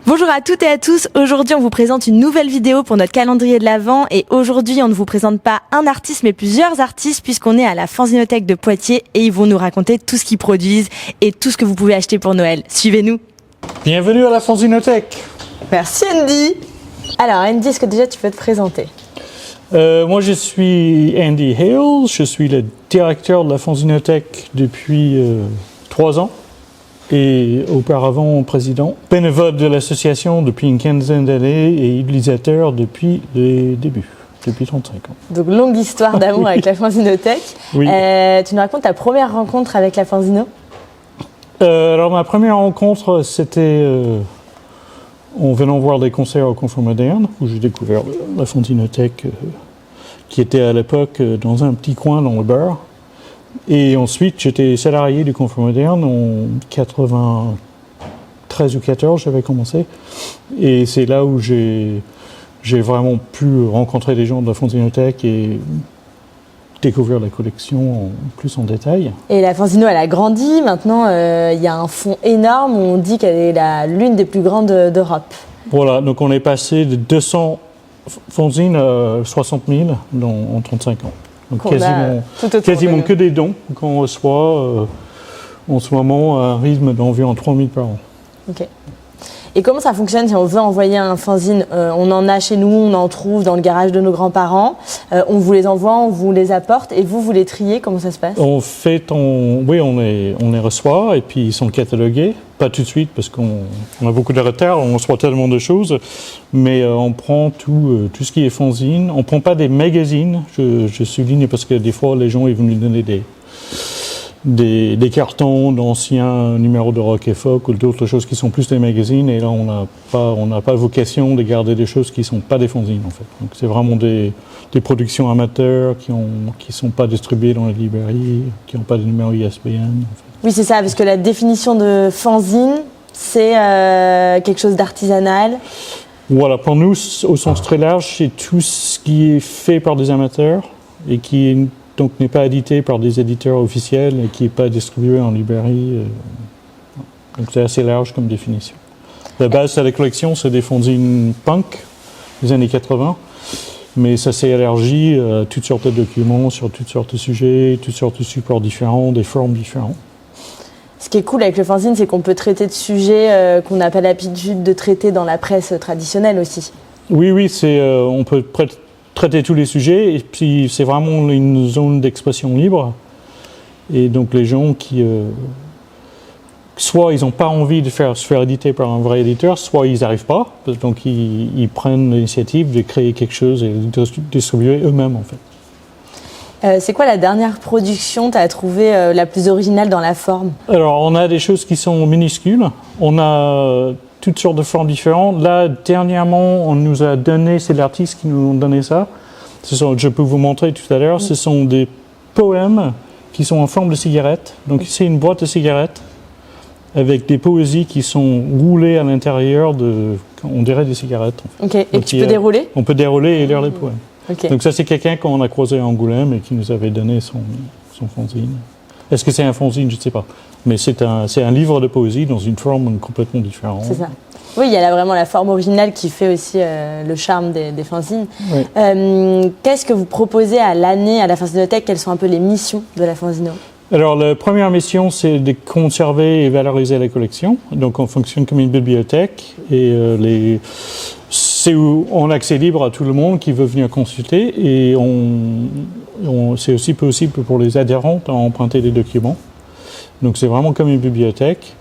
Bonjour à toutes et à tous, aujourd'hui on vous présente une nouvelle vidéo pour notre calendrier de l'Avent et aujourd'hui on ne vous présente pas un artiste mais plusieurs artistes puisqu'on est à la Fanzinothèque de Poitiers et ils vont nous raconter tout ce qu'ils produisent et tout ce que vous pouvez acheter pour Noël. Suivez-nous. Bienvenue à la Fanzinothèque. Merci Andy. Alors Andy, est-ce que déjà tu peux te présenter? Moi je suis Andy Hales, je suis le directeur de la Fanzinothèque depuis 3 ans. Et auparavant président, bénévole de l'association depuis une quinzaine d'années et utilisateur depuis les débuts, depuis 35 ans. Donc longue histoire d'amour avec la Fanzinothèque. Oui. Tu nous racontes ta première rencontre avec la Fanzino? Alors ma première rencontre, c'était en venant voir des concerts au Confort Moderne, où j'ai découvert la Fanzinothèque qui était à l'époque dans un petit coin dans le bar. Et ensuite, j'étais salarié du Confort Moderne en 93 ou 14, j'avais commencé. Et c'est là où j'ai vraiment pu rencontrer des gens de la Fanzinothèque et découvrir la collection plus en détail. Et la Fanzino, elle a grandi. Maintenant, il y a un fonds énorme où on dit qu'elle est l'une des plus grandes d'Europe. Voilà, donc on est passé de 200 fanzines à 60 000 en 35 ans. Donc quasiment que des dons qu'on reçoit en ce moment à un rythme d'environ 3 000 par an. Ok. Et comment ça fonctionne si on veut envoyer un fanzine? On en a chez nous, on en trouve dans le garage de nos grands-parents. On vous les envoie, on vous les apporte et vous les triez. Comment ça se passe? On les reçoit et puis ils sont catalogués. Pas tout de suite parce qu'on a beaucoup de retard, on reçoit tellement de choses. Mais on prend tout ce qui est fanzine. On ne prend pas des magazines, je souligne, parce que des fois les gens ils vont nous donner des cartons d'anciens numéros de Rock et Folk ou d'autres choses qui sont plus des magazines. Et là, on n'a pas vocation de garder des choses qui ne sont pas des fanzines, en fait. Donc, c'est vraiment des productions amateurs qui ne sont pas distribuées dans les librairies, qui n'ont pas de numéro ISBN. En fait. Oui, c'est ça, parce que la définition de fanzine, c'est quelque chose d'artisanal. Voilà, pour nous, au sens très large, c'est tout ce qui est fait par des amateurs et qui donc n'est pas édité par des éditeurs officiels et qui n'est pas distribué en librairie. Donc c'est assez large comme définition. La base de la collection, c'est des fanzines punk des années 80, mais ça s'est élargi à toutes sortes de documents, sur toutes sortes de sujets, toutes sortes de supports différents, des formes différentes. Ce qui est cool avec le fanzine, c'est qu'on peut traiter de sujets qu'on n'a pas l'habitude de traiter dans la presse traditionnelle aussi. Oui, on peut traiter tous les sujets, et puis c'est vraiment une zone d'expression libre. Et donc les gens qui, soit ils n'ont pas envie de se faire éditer par un vrai éditeur, soit ils n'arrivent pas, donc ils prennent l'initiative de créer quelque chose et de distribuer eux-mêmes en fait. C'est quoi la dernière production que tu as trouvée la plus originale dans la forme? Alors on a des choses qui sont minuscules, on a toutes sortes de formes différentes. Là, dernièrement, on nous a donné, c'est l'artiste qui nous a donné ça. Je peux vous montrer tout à l'heure, ce sont des poèmes qui sont en forme de cigarette. Donc, c'est une boîte de cigarettes avec des poésies qui sont roulées à l'intérieur on dirait des cigarettes. En fait. Ok, et tu peux dérouler? On peut dérouler et lire les poèmes. Okay. Donc, ça, c'est quelqu'un qu'on a croisé à Angoulême et qui nous avait donné son fanzine. Est-ce que c'est un fanzine? Je ne sais pas. Mais c'est un livre de poésie dans une forme complètement différente. C'est ça. Oui, il y a vraiment la forme originale qui fait aussi le charme des fanzines. Oui. Qu'est-ce que vous proposez à l'année à la Fanzinothèque? Quelles sont un peu les missions de la Fanzino? Alors, la première mission, c'est de conserver et valoriser la collection. Donc, on fonctionne comme une bibliothèque et c'est en accès libre à tout le monde qui veut venir consulter. Et c'est aussi possible pour les adhérents d'emprunter des documents. Donc, c'est vraiment comme une bibliothèque.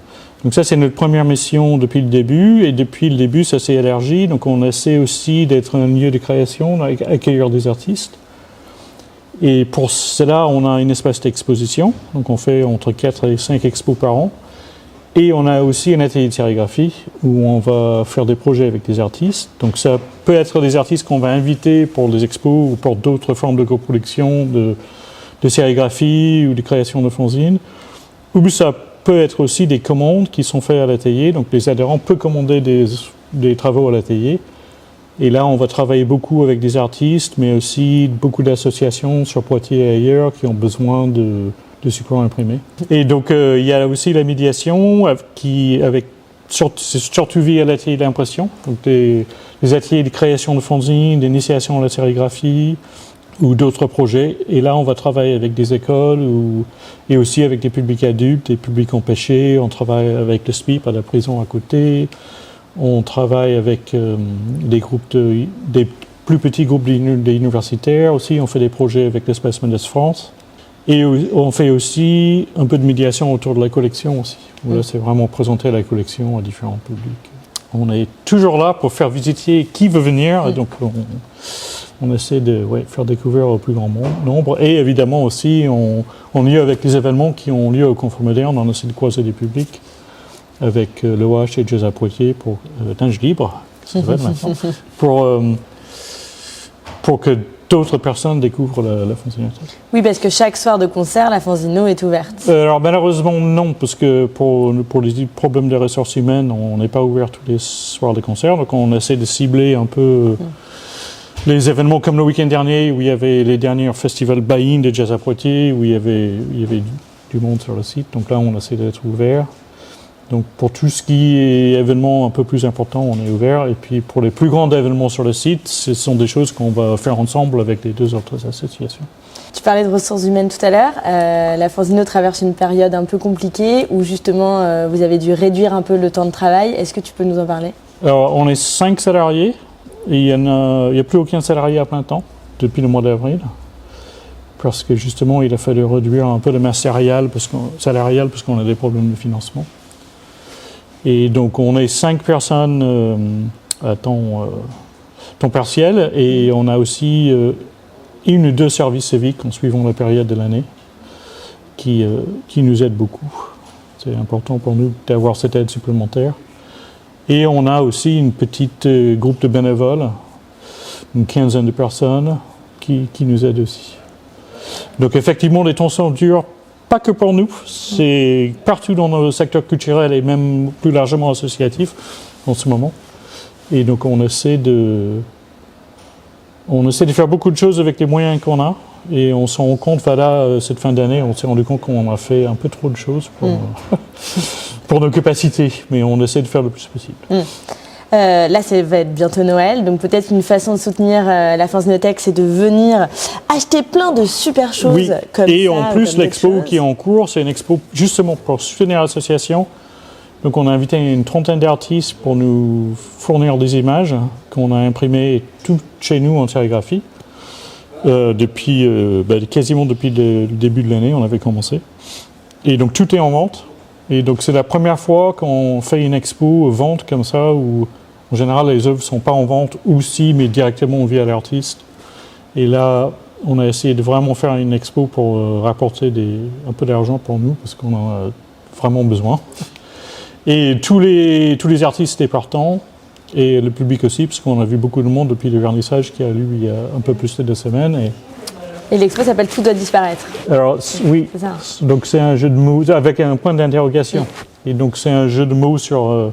Donc, ça, c'est notre première mission depuis le début. Et depuis le début, ça s'est élargi. Donc, on essaie aussi d'être un lieu de création, accueillir des artistes. Et pour cela, on a une espace d'exposition. Donc, on fait entre 4 et 5 expos par an. Et on a aussi un atelier de sérigraphie où on va faire des projets avec des artistes. Donc, ça peut être des artistes qu'on va inviter pour des expos ou pour d'autres formes de coproduction, de sérigraphie ou de création de fanzines. Ou ça peut être aussi des commandes qui sont faites à l'atelier. Donc, les adhérents peuvent commander des travaux à l'atelier. Et là, on va travailler beaucoup avec des artistes, mais aussi beaucoup d'associations sur Poitiers et ailleurs qui ont besoin de supports imprimés. Et donc, il y a aussi la médiation avec c'est surtout via l'atelier d'impression, donc des ateliers de création de fanzines, d'initiation à la sérigraphie ou d'autres projets. Et là, on va travailler avec des écoles et aussi avec des publics adultes, des publics empêchés. On travaille avec le SPIP à la prison à côté. On travaille avec des plus petits groupes des universitaires aussi. On fait des projets avec l'Espace Mendes France. Et on fait aussi un peu de médiation autour de la collection aussi. Là, c'est vraiment présenter la collection à différents publics. On est toujours là pour faire visiter qui veut venir. Donc, on essaie de faire découvrir au plus grand nombre. Et évidemment aussi, on lieu avec les événements qui ont lieu au Confort Moderne. On essaie de croiser des publics avec l'OH et Jazz à Poitiers pour Tinge Libre, ça s'appelle maintenant, pour que d'autres personnes découvrent la fanzinothèque. Oui, parce que chaque soir de concert, la fanzino est ouverte. Alors malheureusement non, parce que pour les problèmes de ressources humaines, on n'est pas ouvert tous les soirs de concert, donc on essaie de cibler un peu les événements comme le week-end dernier, où il y avait les derniers festivals buy-in de Jazz à Poitiers, où il y avait du monde sur le site, donc là on essaie d'être ouvert. Donc pour tout ce qui est événements un peu plus importants, on est ouvert. Et puis pour les plus grands événements sur le site, ce sont des choses qu'on va faire ensemble avec les deux autres associations. Tu parlais de ressources humaines tout à l'heure. La Fanzino traverse une période un peu compliquée où justement vous avez dû réduire un peu le temps de travail. Est-ce que tu peux nous en parler ? Alors on est 5 salariés et il n'y a plus aucun salarié à plein temps depuis le mois d'avril. Parce que justement il a fallu réduire un peu la masse salariale parce qu'on a des problèmes de financement. Et donc, on est 5 personnes à temps partiel et on a aussi 1 ou 2 services civiques en suivant la période de l'année qui nous aident beaucoup. C'est important pour nous d'avoir cette aide supplémentaire. Et on a aussi une petite groupe de bénévoles, une quinzaine de personnes qui nous aident aussi. Donc, effectivement, les temps sont durs. Pas que pour nous, c'est partout dans le secteur culturel et même plus largement associatif en ce moment. Et donc on essaie de faire beaucoup de choses avec les moyens qu'on a. Et on s'en rend compte, cette fin d'année, on s'est rendu compte qu'on a fait un peu trop de choses pour nos capacités. Mais on essaie de faire le plus possible. Là, ça va être bientôt Noël, donc peut-être une façon de soutenir la fanzinothèque, c'est de venir acheter plein de super choses comme ça. Et en plus, l'expo qui est en cours, c'est une expo justement pour soutenir l'association. Donc on a invité une trentaine d'artistes pour nous fournir des images qu'on a imprimées toutes chez nous en sérigraphie. Quasiment depuis le début de l'année, on avait commencé. Et donc tout est en vente. Et donc c'est la première fois qu'on fait une expo vente comme ça où en général les œuvres ne sont pas en vente aussi mais directement via l'artiste. Et là on a essayé de vraiment faire une expo pour rapporter un peu d'argent pour nous parce qu'on en a vraiment besoin. Et tous les artistes étaient partants et le public aussi parce qu'on a vu beaucoup de monde depuis le vernissage qui a eu il y a un peu plus de 2 semaines. Et l'expo s'appelle Tout doit disparaître. Alors oui, donc c'est un jeu de mots avec un point d'interrogation. Et donc c'est un jeu de mots sur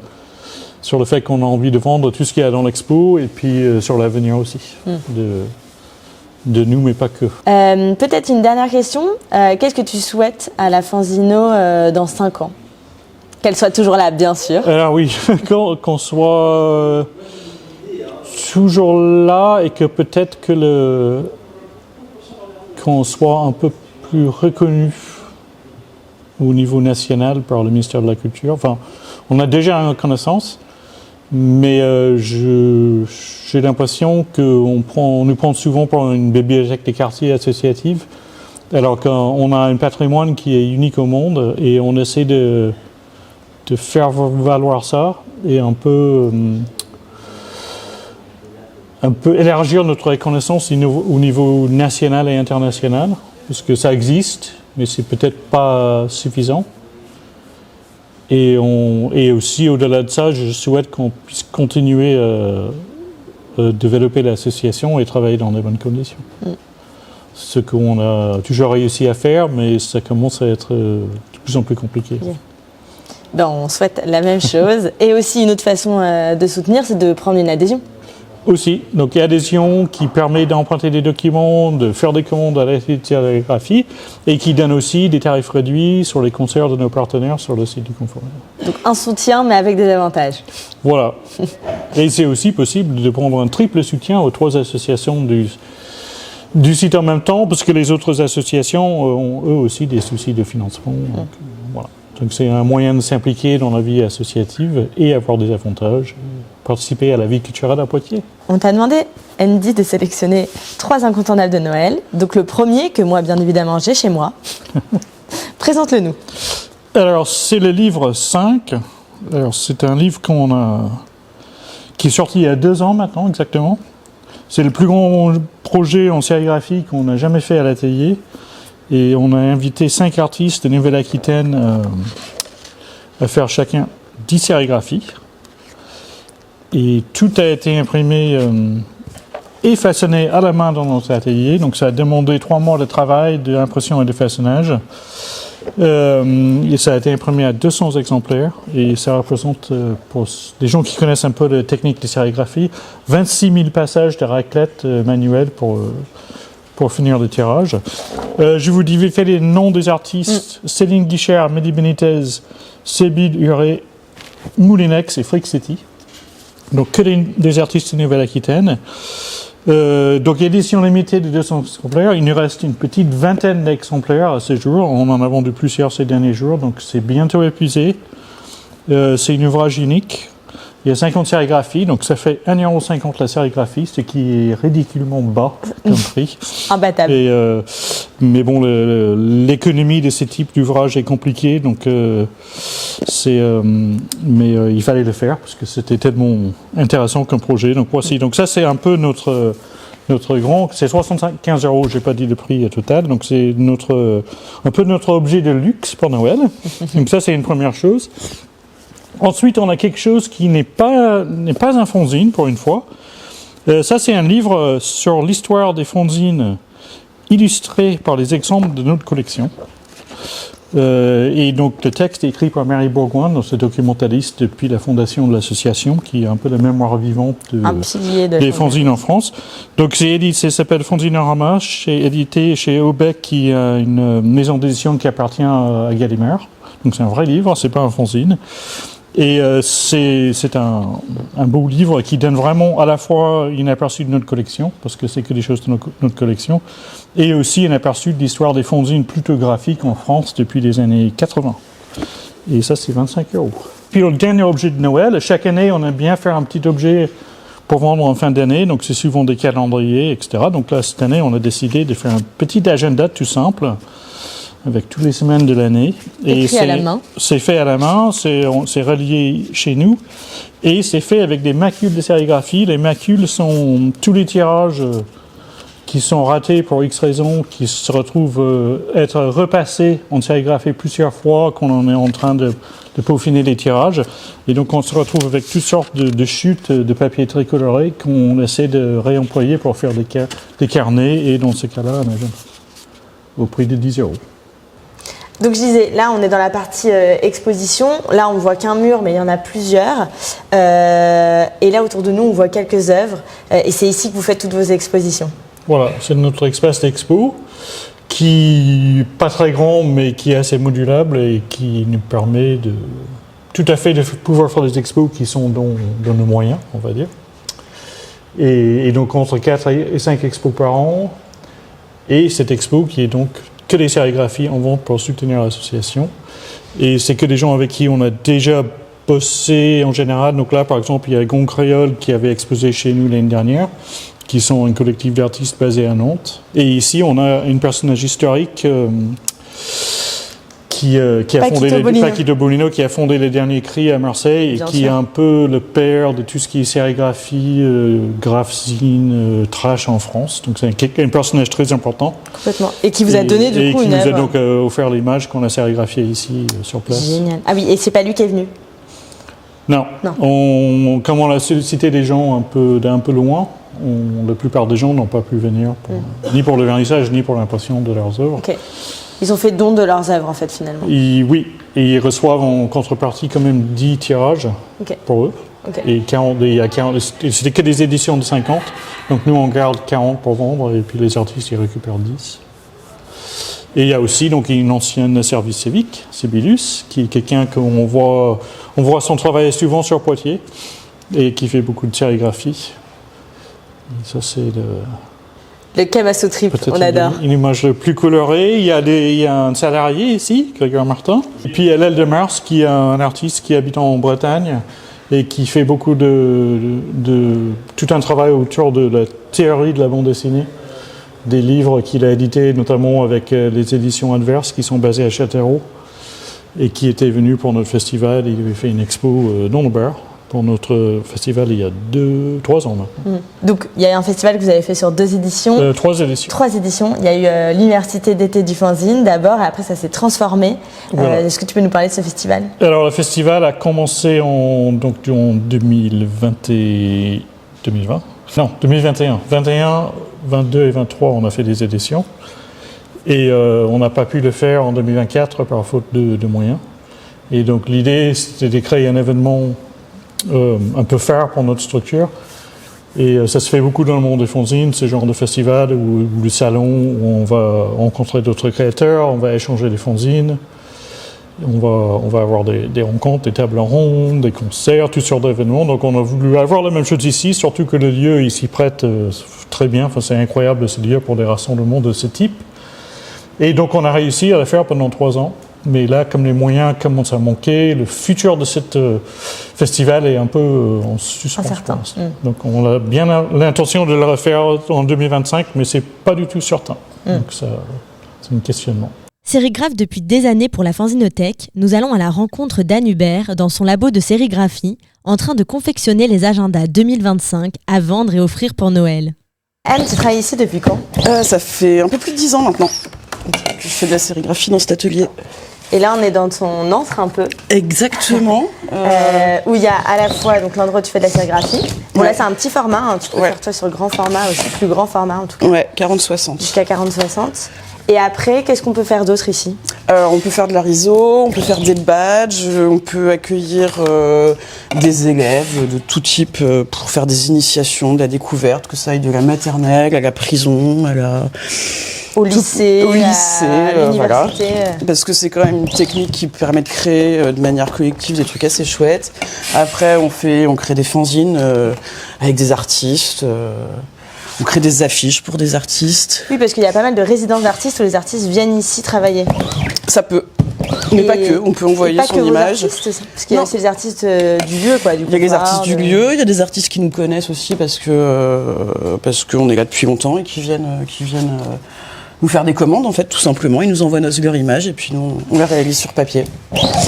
le fait qu'on a envie de vendre tout ce qu'il y a dans l'expo et puis sur l'avenir aussi de nous, mais pas que. Peut-être une dernière question. Qu'est-ce que tu souhaites à la Fanzino dans 5 ans ? Qu'elle soit toujours là, bien sûr. Alors oui, qu'on soit toujours là et que peut-être qu'on soit un peu plus reconnu au niveau national par le ministère de la Culture. Enfin, on a déjà une connaissance, mais j'ai l'impression qu'on nous prend souvent pour une bibliothèque des quartiers associative, alors qu'on a un patrimoine qui est unique au monde et on essaie de faire valoir ça et un peu élargir notre reconnaissance au niveau national et international, parce que ça existe, mais c'est peut-être pas suffisant. Et aussi, au-delà de ça, je souhaite qu'on puisse continuer à développer l'association et travailler dans de bonnes conditions. Ce qu'on a toujours réussi à faire, mais ça commence à être de plus en plus compliqué. Yeah. Ben, on souhaite la même chose. Et aussi, une autre façon de soutenir, c'est de prendre une adhésion. Aussi, donc il y a adhésion qui permet d'emprunter des documents, de faire des commandes à la sérigraphie et qui donne aussi des tarifs réduits sur les concerts de nos partenaires sur le site du Conforama. Donc un soutien mais avec des avantages. Voilà. Et c'est aussi possible de prendre un triple soutien aux 3 associations du site en même temps parce que les autres associations ont eux aussi des soucis de financement. Donc, voilà. Donc c'est un moyen de s'impliquer dans la vie associative et avoir des avantages, participer à la vie culturelle à Poitiers. On t'a demandé, Andy, de sélectionner 3 incontournables de Noël. Donc le premier, que moi, bien évidemment, j'ai chez moi. Présente-le nous. Alors, c'est le livre 5. Alors, c'est un livre qui est sorti il y a 2 ans maintenant, exactement. C'est le plus grand projet en sérigraphie qu'on n'a jamais fait à l'atelier. Et on a invité 5 artistes de Nouvelle-Aquitaine à faire chacun 10 sérigraphies. Et tout a été imprimé et façonné à la main dans notre atelier. Donc ça a demandé 3 mois de travail, d'impression et de façonnage. Et ça a été imprimé à 200 exemplaires. Et ça représente, pour les gens qui connaissent un peu la technique de sérigraphie, 26 000 passages de raclette manuelle pour finir le tirage. Je vous dis vite fait les noms des artistes. Céline Guichard, Mehdi Benitez, Sébide Huré, Moulinex et Frixetti. Donc que des artistes de Nouvelle-Aquitaine. Donc édition limitée de 200 exemplaires. Il nous reste une petite vingtaine d'exemplaires à ce jour. On en a vendu plusieurs ces derniers jours, donc c'est bientôt épuisé. C'est un ouvrage unique. Il y a 50 sérigraphies, donc ça fait 1,50 € la sérigraphie, ce qui est ridiculement bas comme prix. Imbattable. Mais bon, l'économie de ce type d'ouvrage est compliquée, donc il fallait le faire parce que c'était tellement intéressant comme projet. Donc voici. Donc ça, c'est un peu notre grand. C'est 75 €. J'ai pas dit le prix total. Donc c'est un peu notre objet de luxe pour Noël. Donc ça, c'est une première chose. Ensuite, on a quelque chose qui n'est pas un fanzine, pour une fois. Ça, c'est un livre sur l'histoire des fanzines illustré par les exemples de notre collection. Et donc, le texte est écrit par Mary Bourgoin, notre documentaliste depuis la fondation de l'association, qui est un peu la mémoire vivante des fanzines en France. Donc, ça s'appelle Fanzinorama, édité chez Aubec, qui est une maison d'édition qui appartient à Gallimard. Donc, c'est un vrai livre, c'est pas un fanzine. Et c'est un beau livre qui donne vraiment à la fois un aperçu de notre collection, parce que c'est que des choses de notre collection, et aussi un aperçu de l'histoire des fanzines plutôt graphiques en France depuis les années 80. Et ça, c'est 25 €. Puis le dernier objet de Noël, chaque année, on aime bien faire un petit objet pour vendre en fin d'année, donc c'est souvent des calendriers, etc. Donc là, cette année, on a décidé de faire un petit agenda tout simple, avec toutes les semaines de l'année. Écrit à la main. C'est fait à la main, c'est relié chez nous, et c'est fait avec des macules de sérigraphie. Les macules sont tous les tirages qui sont ratés pour X raisons, qui se retrouvent être repassés en sérigraphie plusieurs fois, qu'on est en train de peaufiner les tirages. Et donc on se retrouve avec toutes sortes de chutes de papier tricoloré qu'on essaie de réemployer pour faire des carnets, et dans ce cas-là, on a au prix de 10 €. Donc je disais, là on est dans la partie exposition, là on voit qu'un mur mais il y en a plusieurs, et là autour de nous on voit quelques œuvres, et c'est ici que vous faites toutes vos expositions. Voilà, c'est notre espace d'expo qui n'est pas très grand mais qui est assez modulable et qui nous permet tout à fait de pouvoir faire des expos qui sont dans nos moyens, on va dire. Et donc entre 4 et 5 expos par an, et cette expo qui est donc que des sérigraphies en vente pour soutenir l'association. Et c'est que des gens avec qui on a déjà bossé en général. Donc là, par exemple, il y a Gond Créole qui avait exposé chez nous l'année dernière, qui sont un collectif d'artistes basé à Nantes. Et ici, on a une personnage historique qui a fondé Paquito Bonino, qui a fondé les derniers cris à Marseille, et qui est un peu le père de tout ce qui est sérigraphie, graphzine, trash en France. Donc c'est un personnage très important. Complètement. Et qui vous a donné du coup une œuvre. Et qui nous a donc offert l'image qu'on a sérigraphiée ici sur place. Génial. Ah oui, et c'est pas lui qui est venu? Non. Comme on a sollicité des gens d'un peu loin, la plupart des gens n'ont pas pu venir, ni pour le vernissage, ni pour l'impression de leurs œuvres. Okay. Ils ont fait don de leurs œuvres, en fait, finalement. Oui, et ils reçoivent en contrepartie quand même 10 tirages pour eux. Ok. Et 40, il y a 40, c'était que des éditions de 50. Donc nous, on garde 40 pour vendre et puis les artistes, ils récupèrent 10. Et il y a aussi donc, une ancienne service civique, Sibylus, qui est quelqu'un qu'on voit, on voit son travail souvent sur Poitiers et qui fait beaucoup de sérigraphie. Et ça, c'est Le Kamasso Trip, on adore. une image plus colorée. Il y a un salarié ici, Grégoire Martin. Et puis il y a L'Aile de Mars, qui est un artiste qui habite en Bretagne et qui fait beaucoup tout un travail autour de la théorie de la bande dessinée. Des livres qu'il a édités, notamment avec les éditions Adverses, qui sont basées à Châtellerault, et qui était venu pour notre festival. Il avait fait une expo dans le bar pour notre festival il y a 3 ans maintenant. Donc, il y a un festival que vous avez fait sur 2 éditions. 3 éditions. 3 éditions. Il y a eu l'Université d'été du fanzine d'abord, et après ça s'est transformé. Voilà. Est-ce que tu peux nous parler de ce festival? Alors, le festival a commencé en 2020. Non, 2021. 21, 22 et 23, on a fait des éditions. Et on n'a pas pu le faire en 2024 par faute de moyens. Et donc, l'idée, c'était de créer un événement un peu phare pour notre structure. Et ça se fait beaucoup dans le monde des fanzines, ce genre de festival ou le salon où on va rencontrer d'autres créateurs, on va échanger des fanzines, on va avoir des rencontres, des tables rondes, des concerts, toutes sortes d'événements. Donc on a voulu avoir la même chose ici, surtout que le lieu il s'y prête très bien. Enfin, c'est incroyable ce lieu pour des rassemblements de ce type. Et donc on a réussi à le faire pendant 3 ans. Mais là, comme les moyens commencent à manquer, le futur de ce festival est un peu en suspens. Incertain. Donc on a bien l'intention de le refaire en 2025, mais c'est pas du tout certain. Donc ça, c'est un questionnement. Sérigraphe depuis des années pour la Fanzinothèque, nous allons à la rencontre d'Anne Hubert dans son labo de sérigraphie, en train de confectionner les agendas 2025 à vendre et offrir pour Noël. Anne, tu travailles ici depuis quand? Ça fait un peu plus de 10 ans maintenant que je fais de la sérigraphie dans cet atelier. Et là, on est dans ton antre un peu. Exactement. Où il y a à la fois donc, l'endroit où tu fais de la sérigraphie. Bon, Ouais. là, c'est un petit format. Hein. Tu peux faire toi sur le grand format, aussi plus grand format en tout cas. Ouais, 40-60. Jusqu'à 40-60. Et après, qu'est-ce qu'on peut faire d'autre ici? On peut faire de la riso, on peut faire des badges, on peut accueillir des élèves de tout type pour faire des initiations, de la découverte, que ça aille de la maternelle à la prison, à la... Au lycée, au lycée, à voilà. l'université. Parce que c'est quand même une technique qui permet de créer de manière collective des trucs assez chouettes. Après, on crée des fanzines avec des artistes. On crée des affiches pour des artistes. Oui, parce qu'il y a pas mal de résidences d'artistes où les artistes viennent ici travailler. Ça peut. Mais pas que, on peut envoyer pas son que vos image. Artistes, parce qu'il y a Non. aussi les artistes du lieu, quoi. Du Il y a les pouvoir, artistes du lieu, il y a des artistes qui nous connaissent aussi parce qu'on est là depuis longtemps et qui viennent nous faire des commandes, en fait, tout simplement. Ils nous envoient leur image et puis nous, on les réalise sur papier.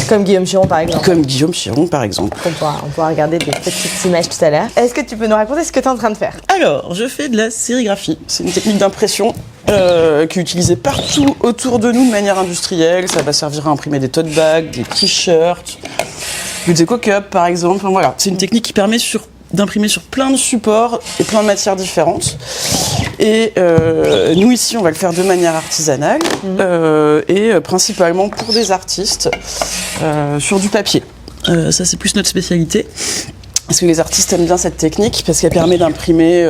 Comme Guillaume Chiron, par exemple. Comme Guillaume Chiron, par exemple. On pourra regarder des petites images tout à l'heure. Est-ce que tu peux nous raconter ce que tu es en train de faire? Alors, je fais de la sérigraphie. C'est une technique d'impression qui est utilisée partout autour de nous de manière industrielle. Ça va servir à imprimer des tote bags, des t-shirts, des éco-cups, par exemple. Enfin, voilà. C'est une technique qui permet d'imprimer sur plein de supports et plein de matières différentes. Et nous ici, on va le faire de manière artisanale et principalement pour des artistes sur du papier. Ça, c'est plus notre spécialité. Parce que les artistes aiment bien cette technique parce qu'elle permet d'imprimer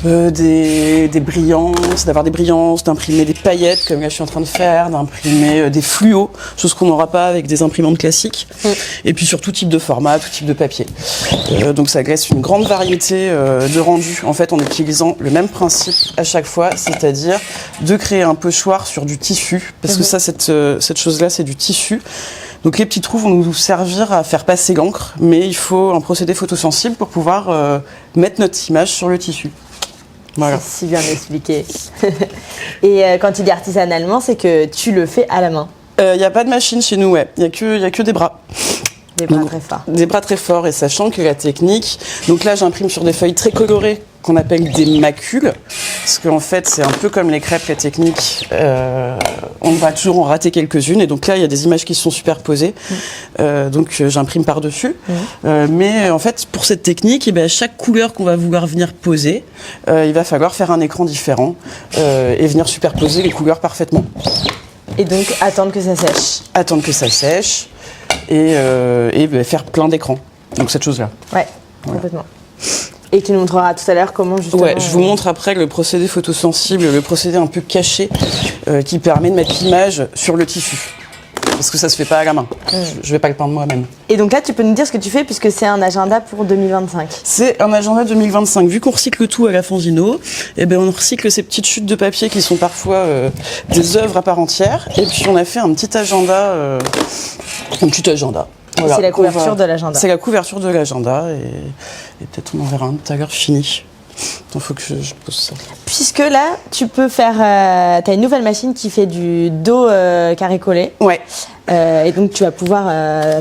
des brillances, d'avoir des brillances, d'imprimer des paillettes comme là je suis en train de faire, d'imprimer des fluos, chose qu'on n'aura pas avec des imprimantes classiques. Et puis sur tout type de format, tout type de papier. Donc ça laisse une grande variété de rendus en fait en utilisant le même principe à chaque fois, c'est-à-dire de créer un pochoir sur du tissu. Parce que ça, cette chose-là, c'est du tissu. Donc les petits trous vont nous servir à faire passer l'encre, mais il faut un procédé photosensible pour pouvoir mettre notre image sur le tissu. Voilà. C'est si bien expliqué. Et quand tu dis artisanalement, c'est que tu le fais à la main. Il n'y a pas de machine chez nous, ouais. Il n'y a que des bras. Des bras très forts. Des bras très forts, et sachant que la technique... Donc là, j'imprime sur des feuilles très colorées, qu'on appelle des macules. Parce qu'en fait, c'est un peu comme les crêpes, la technique. On va toujours en rater quelques-unes. Et donc là, il y a des images qui sont superposées. Donc j'imprime par-dessus. Mais en fait, pour cette technique, à chaque couleur qu'on va vouloir venir poser, il va falloir faire un écran différent et venir superposer les couleurs parfaitement. Et donc, attendre que ça sèche. Attendre que ça sèche et faire plein d'écrans. Donc cette chose-là. Ouais, complètement. Et tu nous montreras tout à l'heure comment justement... Ouais, je vous montre après le procédé photosensible, le procédé un peu caché qui permet de mettre l'image sur le tissu. Parce que ça se fait pas à la main. Je vais pas le peindre moi-même. Et donc là, tu peux nous dire ce que tu fais puisque c'est un agenda pour 2025. C'est un agenda 2025. Vu qu'on recycle tout à la Fanzino, eh ben on recycle ces petites chutes de papier qui sont parfois des œuvres à part entière. Et puis on a fait un petit agenda. Voilà, c'est la couverture de l'agenda. C'est la couverture de l'agenda et peut-être on en verra un tout à l'heure fini. Il faut que je pose ça. Puisque là, tu peux faire... tu as une nouvelle machine qui fait du dos carré collé. Ouais. Et donc tu vas pouvoir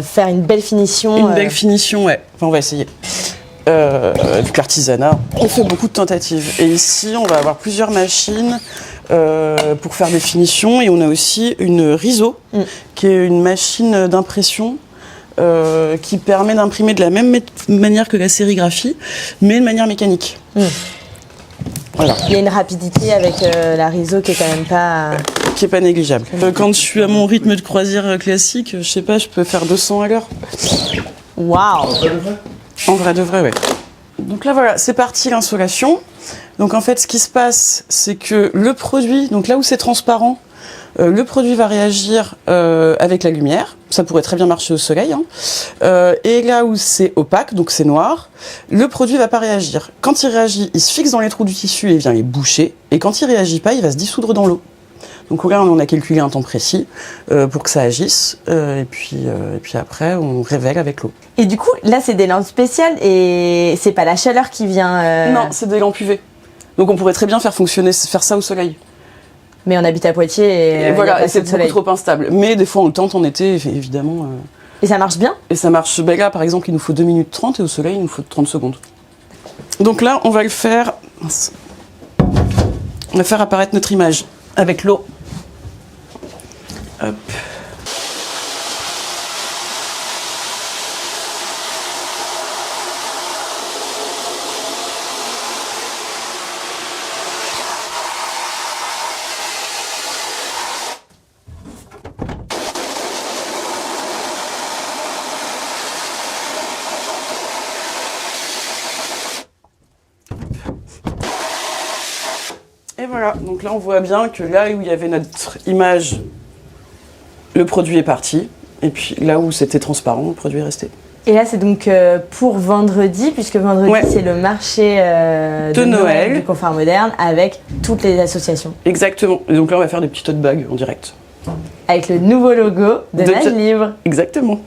faire une belle finition. Une belle finition, ouais. Enfin, on va essayer. Avec l'artisanat, on fait beaucoup de tentatives. Et ici, on va avoir plusieurs machines pour faire des finitions. Et on a aussi une Riso, qui est une machine d'impression qui permet d'imprimer de la même manière que la sérigraphie, mais de manière mécanique. Voilà. Il y a une rapidité avec la Riso qui est quand même pas... Qui est pas négligeable. Quand je suis à mon rythme de croisière classique, je sais pas, je peux faire 200 à l'heure. Waouh! En vrai de vrai, ouais. Donc là, voilà, c'est parti l'insolation. Donc en fait, ce qui se passe, c'est que le produit, donc là où c'est transparent, le produit va réagir avec la lumière. Ça pourrait très bien marcher au soleil. Et là où c'est opaque, donc c'est noir, le produit va pas réagir. Quand il réagit, il se fixe dans les trous du tissu et vient les boucher. Et quand il réagit pas, il va se dissoudre dans l'eau. Donc là, on a calculé un temps précis pour que ça agisse. Et puis après, on révèle avec l'eau. Et du coup, là, c'est des lampes spéciales et c'est pas la chaleur qui vient... Non, c'est des lampes UV. Donc on pourrait très bien faire ça au soleil. Mais on habite à Poitiers et voilà, y a pas c'est de soleil. beaucoup trop instable. Mais des fois, on le tente en été, évidemment. Et ça marche bien? Et ça marche. Ben là, par exemple, il nous faut 2 minutes 30 et au soleil, il nous faut 30 secondes. Donc là, on va le faire. On va faire apparaître notre image avec l'eau. Hop. Et voilà, donc là on voit bien que là où il y avait notre image, le produit est parti. Et puis là où c'était transparent, le produit est resté. Et là, c'est donc pour vendredi, puisque vendredi, c'est le marché de Noël du confort moderne avec toutes les associations. Exactement. Et donc là, on va faire des petits tote bags en direct. Avec le nouveau logo de Nage Libre. Exactement.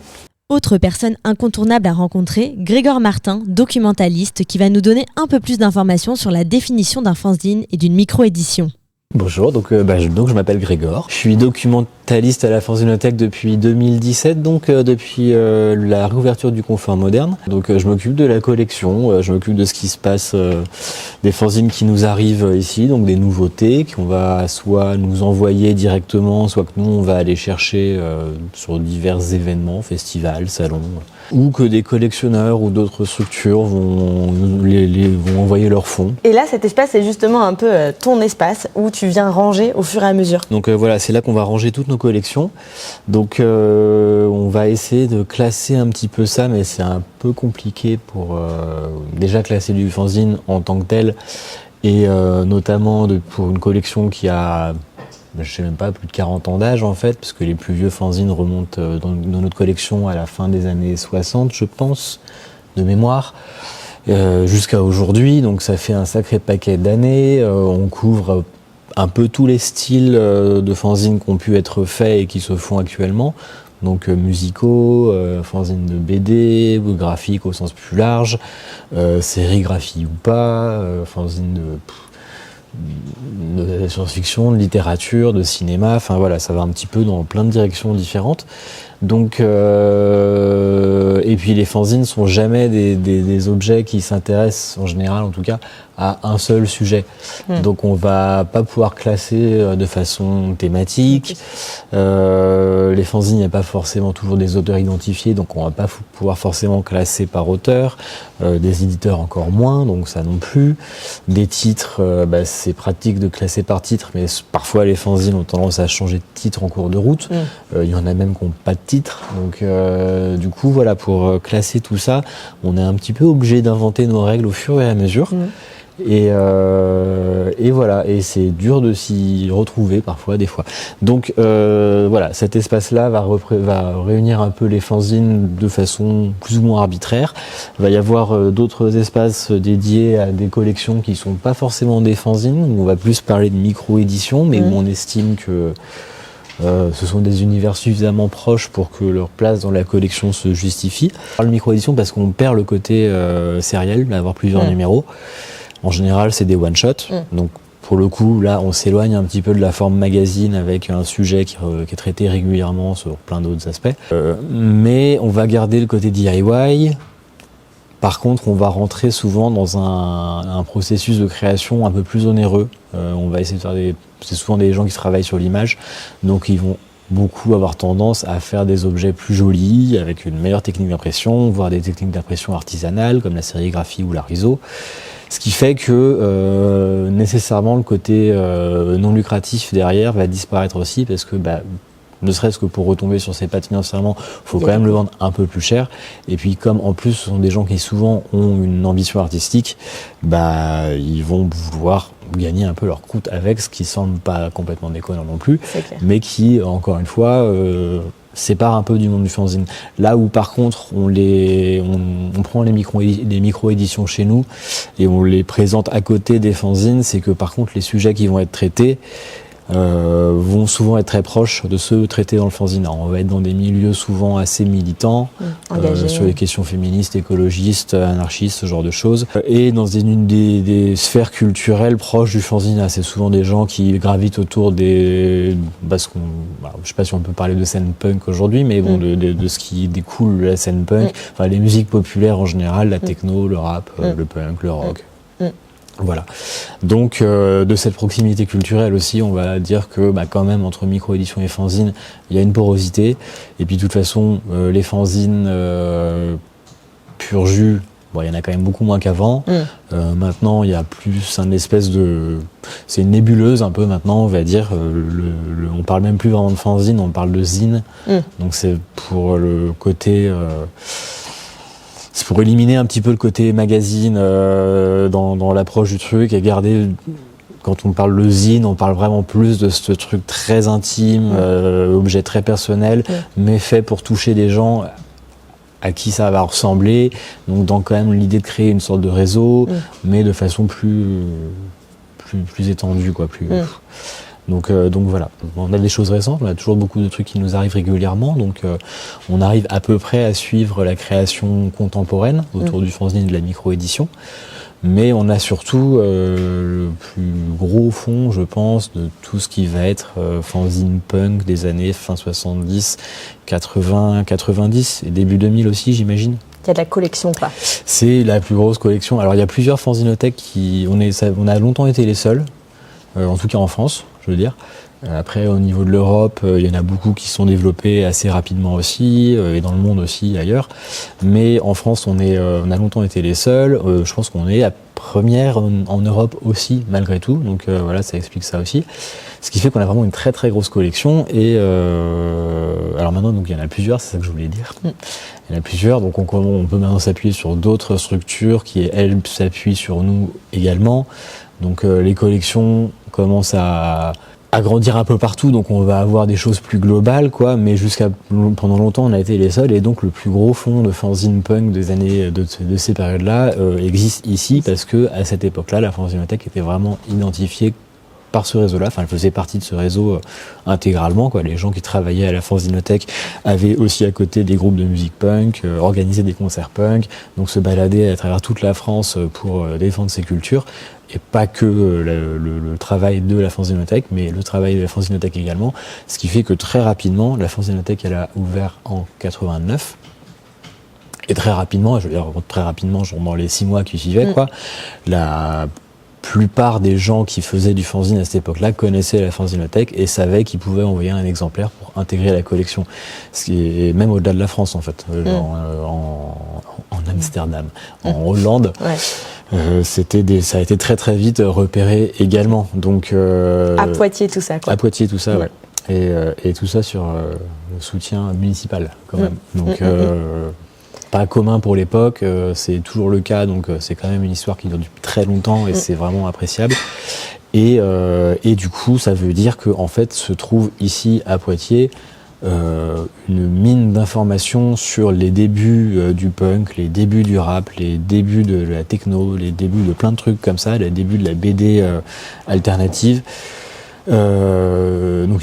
Autre personne incontournable à rencontrer, Grégoire Martin, documentaliste, qui va nous donner un peu plus d'informations sur la définition d'un fanzine et d'une micro-édition. Bonjour, donc je m'appelle Grégoire. Je suis documentaliste à la Fanzinothèque depuis 2017, donc depuis la réouverture du confort moderne. Donc je m'occupe de la collection, je m'occupe de ce qui se passe, des fanzines qui nous arrivent ici, donc des nouveautés qu'on va soit nous envoyer directement, soit que nous on va aller chercher sur divers événements, festivals, salons, ou que des collectionneurs ou d'autres structures vont envoyer leurs fonds. Et là, cet espace est justement un peu ton espace où tu viens ranger au fur et à mesure. Donc voilà, c'est là qu'on va ranger toutes nos collections. Donc on va essayer de classer un petit peu ça, mais c'est un peu compliqué pour déjà classer du fanzine en tant que tel, et notamment pour une collection qui a, je sais même pas, plus de 40 ans d'âge en fait, parce que les plus vieux fanzines remontent dans notre collection à la fin des années 60, je pense, de mémoire. Jusqu'à aujourd'hui, donc ça fait un sacré paquet d'années. On couvre un peu tous les styles de fanzines qui ont pu être faits et qui se font actuellement. Donc musicaux, fanzines de BD, graphiques au sens plus large, sérigraphie ou pas, fanzines de science-fiction, de littérature, de cinéma, enfin voilà, ça va un petit peu dans plein de directions différentes. Donc, et puis les fanzines sont jamais des objets qui s'intéressent, en général en tout cas, à un seul sujet. Donc on va pas pouvoir classer de façon thématique. Les fanzines, il n'y a pas forcément toujours des auteurs identifiés, donc on va pas pouvoir forcément classer par auteur. Des éditeurs encore moins, donc ça non plus. Des titres, c'est pratique de classer par titre, mais parfois les fanzines ont tendance à changer de titre en cours de route. Il y en a même qui n'ont pas de titre. Donc du coup, voilà, pour classer tout ça, on est un petit peu obligé d'inventer nos règles au fur et à mesure. Et voilà, et c'est dur de s'y retrouver parfois, des fois. Donc voilà, cet espace-là va réunir un peu les fanzines de façon plus ou moins arbitraire. Il va y avoir d'autres espaces dédiés à des collections qui sont pas forcément des fanzines, où on va plus parler de micro-éditions, mais où on estime que ce sont des univers suffisamment proches pour que leur place dans la collection se justifie. On parle de micro-édition parce qu'on perd le côté sériel, d'avoir plusieurs numéros. En général, c'est des one-shots. Donc, pour le coup, là, on s'éloigne un petit peu de la forme magazine avec un sujet qui est traité régulièrement sur plein d'autres aspects. Mais on va garder le côté DIY. Par contre, on va rentrer souvent dans un processus de création un peu plus onéreux. On va essayer de faire c'est souvent des gens qui travaillent sur l'image, donc ils vont beaucoup avoir tendance à faire des objets plus jolis, avec une meilleure technique d'impression, voire des techniques d'impression artisanales, comme la sérigraphie ou la riso. Ce qui fait que nécessairement le côté non lucratif derrière va disparaître aussi, parce que ne serait-ce que pour retomber sur ses pattes financièrement, il faut quand même le vendre un peu plus cher. Et puis comme en plus ce sont des gens qui souvent ont une ambition artistique, ils vont vouloir gagner un peu leur croûte avec, ce qui semble pas complètement déconnant non plus, mais qui, encore une fois, sépare un peu du monde du fanzine. Là où par contre on prend les micro-éditions chez nous et on les présente à côté des fanzines, c'est que par contre les sujets qui vont être traités vont souvent être très proches de ceux traités dans le fanzine. Alors, on va être dans des milieux souvent assez militants, sur les questions féministes, écologistes, anarchistes, ce genre de choses, et dans des sphères culturelles proches du fanzine. C'est souvent des gens qui gravitent autour des... je sais pas si on peut parler de scène punk aujourd'hui, mais bon, de ce qui découle de la scène punk, enfin les musiques populaires en général, la techno, le rap, le punk, le rock. Voilà. Donc de cette proximité culturelle aussi, on va dire que quand même entre micro-édition et fanzine, il y a une porosité. Et puis de toute façon, les fanzines pur jus, il y en a quand même beaucoup moins qu'avant. Maintenant, il y a plus un espèce de... C'est une nébuleuse un peu maintenant, on va dire. On parle même plus vraiment de fanzine, on parle de zine. Donc c'est pour le côté... C'est pour éliminer un petit peu le côté magazine dans l'approche du truc et garder, quand on parle de zine, on parle vraiment plus de ce truc très intime, objet très personnel, mais fait pour toucher des gens à qui ça va ressembler. Donc dans quand même l'idée de créer une sorte de réseau, mais de façon plus étendue, quoi. Donc voilà, on a des choses récentes, on a toujours beaucoup de trucs qui nous arrivent régulièrement, donc on arrive à peu près à suivre la création contemporaine autour du fanzine et de la micro-édition, mais on a surtout le plus gros fond, je pense, de tout ce qui va être fanzine punk des années fin 70, 80, 90 et début 2000 aussi, j'imagine. Il y a de la collection, quoi. C'est la plus grosse collection. Alors il y a plusieurs fanzinothèques on a longtemps été les seuls, en tout cas en France, je veux dire. Après, au niveau de l'Europe, il y en a beaucoup qui se sont développés assez rapidement aussi, et dans le monde aussi ailleurs. Mais en France, on a longtemps été les seuls. Je pense qu'on est la première en Europe aussi, malgré tout. Donc voilà, ça explique ça aussi. Ce qui fait qu'on a vraiment une très très grosse collection. Et alors maintenant, donc il y en a plusieurs, c'est ça que je voulais dire. Il y en a plusieurs, donc on peut maintenant s'appuyer sur d'autres structures qui, elles, s'appuient sur nous également. Donc les collections commencent à grandir un peu partout, donc on va avoir des choses plus globales, quoi, mais pendant longtemps on a été les seuls, et donc le plus gros fond de fanzine punk des années de ces périodes-là existe ici, parce que à cette époque-là, la fanzinothèque était vraiment identifiée par ce réseau-là, enfin elle faisait partie de ce réseau intégralement, quoi. Les gens qui travaillaient à la fanzinothèque avaient aussi à côté des groupes de musique punk, organisaient des concerts punk, donc se baladaient à travers toute la France pour défendre ces cultures. Et pas que le travail de la fanzinothèque, mais le travail de la fanzinothèque également. Ce qui fait que très rapidement, la fanzinothèque, elle a ouvert en 89. Et très rapidement, je veux dire très rapidement, genre dans les 6 mois qui suivaient, quoi, plupart des gens qui faisaient du fanzine à cette époque-là connaissaient la fanzinothèque et savaient qu'ils pouvaient envoyer un exemplaire pour intégrer la collection. Ce qui est même au-delà de la France, en fait, en Amsterdam, en Hollande. Ouais. Ça a été très très vite repéré également. Donc, à Poitiers, tout ça, quoi. À Poitiers, tout ça, ouais. Et tout ça sur le soutien municipal, quand même. Donc, pas commun pour l'époque, c'est toujours le cas, donc c'est quand même une histoire qui dure depuis très longtemps et c'est vraiment appréciable. Et du coup, ça veut dire qu'en fait, se trouve ici à Poitiers une mine d'informations sur les débuts du punk, les débuts du rap, les débuts de la techno, les débuts de plein de trucs comme ça, les débuts de la BD alternative. Donc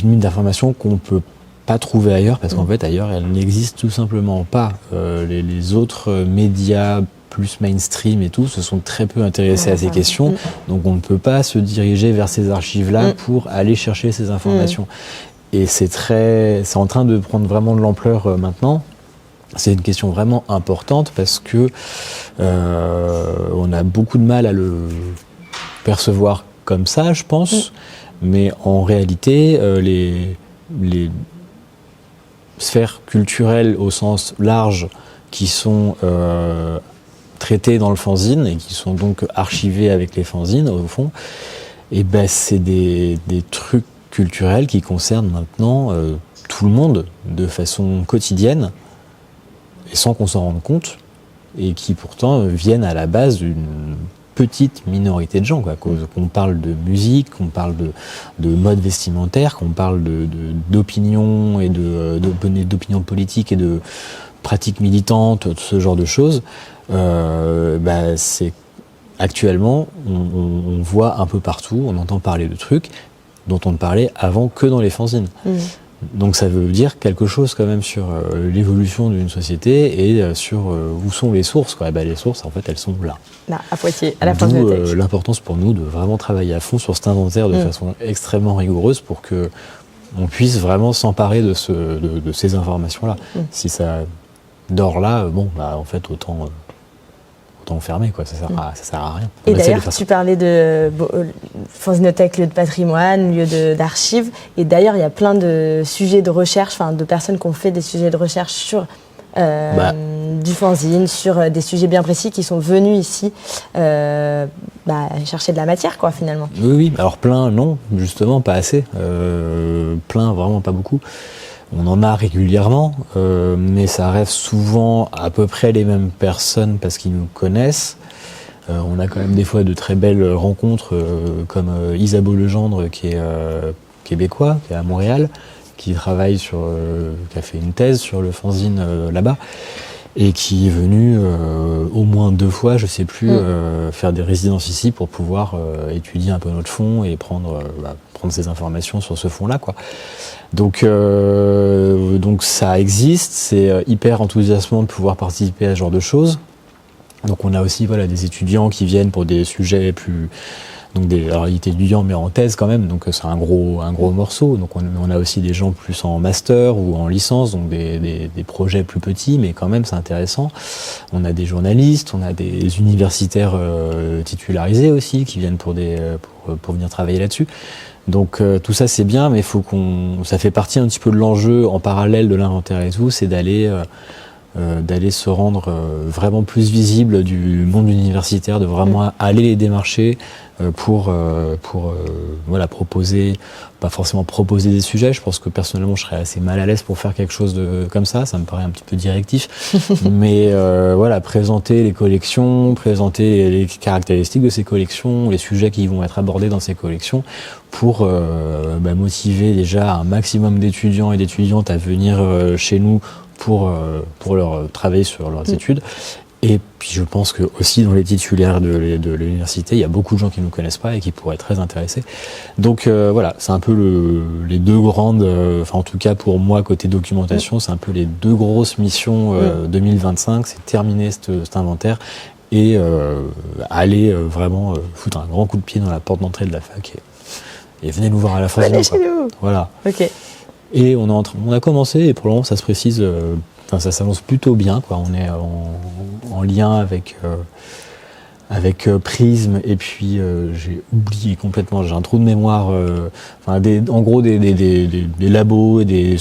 une mine d'informations qu'on peut pas trouver ailleurs, parce qu'en fait ailleurs elle n'existe tout simplement pas. Les autres médias plus mainstream et tout se sont très peu intéressés à ces questions, donc on ne peut pas se diriger vers ces archives-là pour aller chercher ces informations. Et c'est en train de prendre vraiment de l'ampleur maintenant. C'est une question vraiment importante parce que on a beaucoup de mal à le percevoir comme ça, je pense, mais en réalité les sphères culturelles au sens large qui sont traitées dans le fanzine et qui sont donc archivées avec les fanzines au fond, et ben c'est des trucs culturels qui concernent maintenant tout le monde de façon quotidienne et sans qu'on s'en rende compte, et qui pourtant viennent à la base d'une petite minorité de gens, quoi. Qu'on parle de musique, qu'on parle de mode vestimentaire, qu'on parle d'opinion et d'opinion politique et de pratiques militantes, ce genre de choses. C'est actuellement, on voit un peu partout, on entend parler de trucs dont on ne parlait avant que dans les fanzines. Donc ça veut dire quelque chose quand même sur l'évolution d'une société et sur où sont les sources, quoi. Les sources, en fait, elles sont là. Là, à Poitiers, à la fanzinothèque. L'importance pour nous de vraiment travailler à fond sur cet inventaire de façon extrêmement rigoureuse pour que on puisse vraiment s'emparer de ces informations-là. Si ça dort là, en fait, autant fermer, quoi. Ça sert à rien. Et d'ailleurs, tu parlais de fanzinothèque, lieu de patrimoine, lieu d'archives. Et d'ailleurs, il y a plein de sujets de recherche, de personnes qui ont fait des sujets de recherche sur du fanzine, sur des sujets bien précis qui sont venus ici chercher de la matière, quoi, finalement. Oui. Alors plein, non, justement, pas assez. Plein, vraiment pas beaucoup. On en a régulièrement, mais ça reste souvent à peu près les mêmes personnes parce qu'ils nous connaissent. On a quand même des fois de très belles rencontres, comme Isabeau Legendre, qui est québécois, qui est à Montréal, qui travaille qui a fait une thèse sur le fanzine là-bas, et qui est venu au moins 2 fois, je sais plus, faire des résidences ici pour pouvoir étudier un peu notre fond et prendre ces informations sur ce fond-là, quoi. Donc ça existe, c'est hyper enthousiasmant de pouvoir participer à ce genre de choses. Donc on a aussi des étudiants qui viennent pour des sujets plus... Alors il était étudiant mais en thèse quand même, donc c'est un gros morceau. Donc on a aussi des gens plus en master ou en licence, donc des projets plus petits, mais quand même c'est intéressant. On a des journalistes, on a des universitaires titularisés aussi qui viennent pour venir travailler là-dessus. Donc tout ça c'est bien, mais ça fait partie un petit peu de l'enjeu en parallèle de l'inventaire et tout, c'est d'aller se rendre vraiment plus visible du monde universitaire, de vraiment aller les démarcher pour proposer, pas forcément proposer des sujets. Je pense que personnellement je serais assez mal à l'aise pour faire quelque chose comme ça me paraît un petit peu directif, mais présenter les collections, présenter les caractéristiques de ces collections, les sujets qui vont être abordés dans ces collections, pour motiver déjà un maximum d'étudiants et d'étudiantes à venir chez nous pour leur travailler sur leurs études. Et puis je pense que aussi dans les titulaires de l'université, il y a beaucoup de gens qui ne nous connaissent pas et qui pourraient être très intéressés. Donc c'est un peu les deux grandes, en tout cas pour moi côté documentation, c'est un peu les 2 grosses missions 2025, c'est terminer cet inventaire et aller vraiment foutre un grand coup de pied dans la porte d'entrée de la fac et venez nous voir à la fin. Venez chez nous. Voilà. Ok. Et on a commencé, et pour le moment ça se précise, ça s'avance plutôt bien, quoi. On est en lien avec avec Prism, et puis j'ai oublié complètement, j'ai un trou de mémoire, en gros des labos et des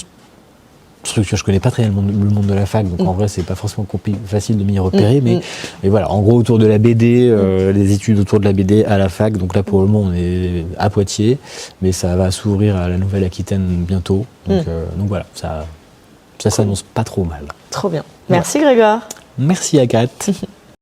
structures. Je connais pas très bien le monde de la fac, donc en vrai c'est pas forcément facile de m'y repérer, mais voilà, en gros autour de la BD, les études autour de la BD à la fac. Donc là pour le moment on est à Poitiers, mais ça va s'ouvrir à la Nouvelle-Aquitaine bientôt. Donc voilà, ça s'annonce pas trop mal. Trop bien. Merci Grégoire. Merci Agathe.